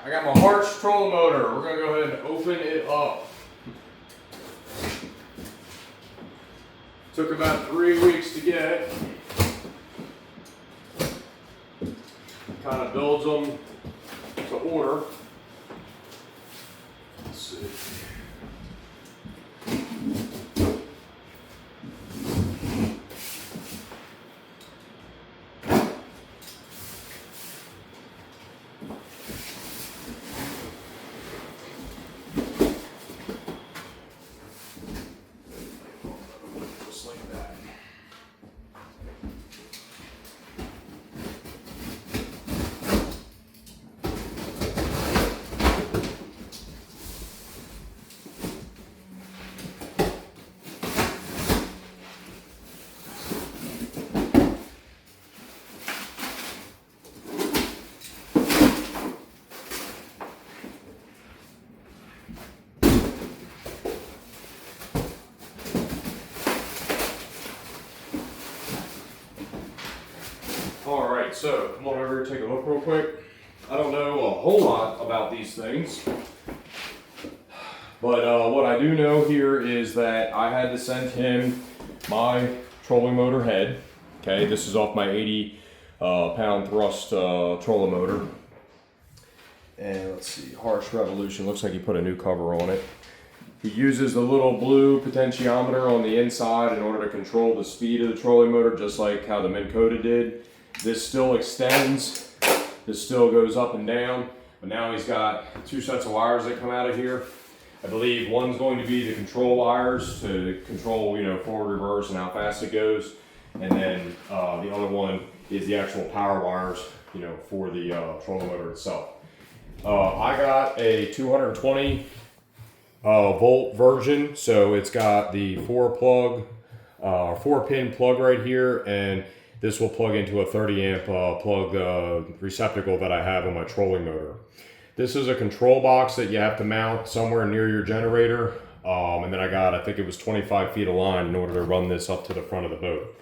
I got my Harsh trolling motor. We're gonna go ahead and open it up. Took about 3 weeks to get. Kind of builds them to order. Let's see. Just like that. Alright, so come on over here, take a look real quick. I don't know a whole lot about these things, but what I do know here is that I had to send him my trolling motor head. Okay, this is off my 80 pound thrust trolling motor. And let's see, Harsh Revolution, looks like he put a new cover on it. He uses the little blue potentiometer on the inside in order to control the speed of the trolling motor, just like how the Minn Kota did. This still extends, this still goes up and down, but now he's got 2 sets of wires that come out of here. I believe one's going to be the control wires to control, you know, forward, reverse, and how fast it goes. And then the other one is the actual power wires, you know, for the trolling motor itself. I got a 220 volt version, so it's got the 4-pin plug right here, and this will plug into a 30 amp plug receptacle that I have on my trolling motor. This is a control box that you have to mount somewhere near your generator, and then I think it was 25 feet of line in order to run this up to the front of the boat.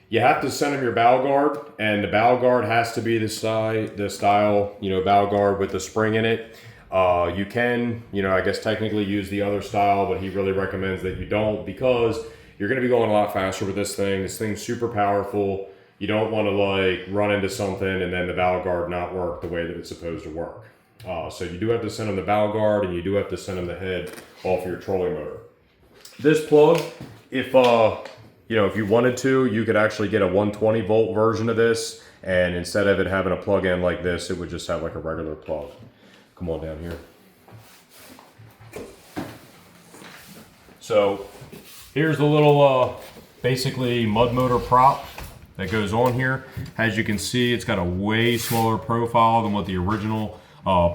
You have to send them your bow guard, and the bow guard has to be the style, you know, bow guard with the spring in it. You can, you know, I guess technically use the other style, but he really recommends that you don't, because you're going to be going a lot faster with this thing. This thing's super powerful. You don't want to like run into something and then the bow guard not work the way that it's supposed to work. So you do have to send them the bow guard, and you do have to send them the head off your trolling motor. This plug, if you know, if you wanted to, you could actually get a 120 volt version of this, and instead of it having a plug in like this, it would just have like a regular plug. Come on down here. So here's the little basically mud motor prop that goes on here. As you can see, it's got a way smaller profile than what the original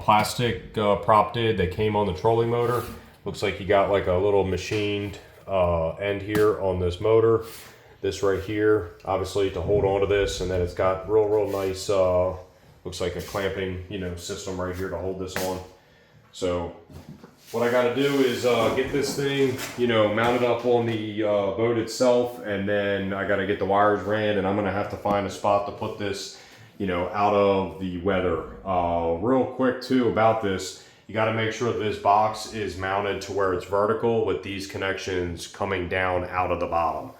plastic prop did that came on the trolling motor. Looks like you got like a little machined end here on this motor. This right here, obviously to hold on to this, and then it's got real nice, looks like a clamping, you know, system right here to hold this on. So what I got to do is get this thing, you know, mounted up on the boat itself, and then I got to get the wires ran, and I'm going to have to find a spot to put this, you know, out of the weather. Real quick too about this, you got to make sure that this box is mounted to where it's vertical with these connections coming down out of the bottom.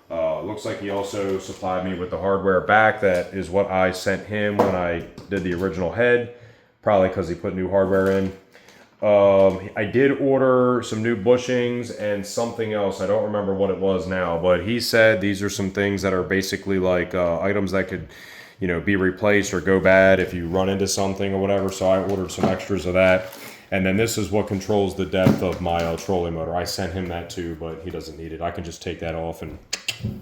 Looks like he also supplied me with the hardware back. That is what I sent him when I did the original head, probably because he put new hardware in. I did order some new bushings and something else. I don't remember what it was now, but he said these are some things that are basically like items that could, you know, be replaced or go bad if you run into something or whatever. So I ordered some extras of that. And then this is what controls the depth of my trolling motor. I sent him that too, but he doesn't need it. I can just take that off and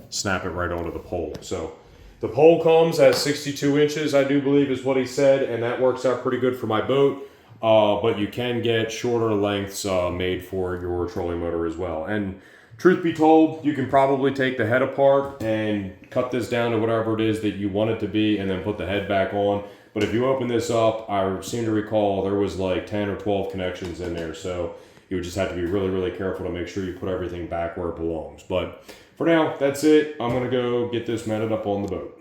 snap it right onto the pole. So the pole comes at 62 inches, I do believe is what he said, and that works out pretty good for my boat. But you can get shorter lengths made for your trolling motor as well. And truth be told, you can probably take the head apart and cut this down to whatever it is that you want it to be, and then put the head back on. But if you open this up, I seem to recall there was like 10 or 12 connections in there. So you would just have to be really careful to make sure you put everything back where it belongs. But for now, that's it. I'm gonna go get this mounted up on the boat.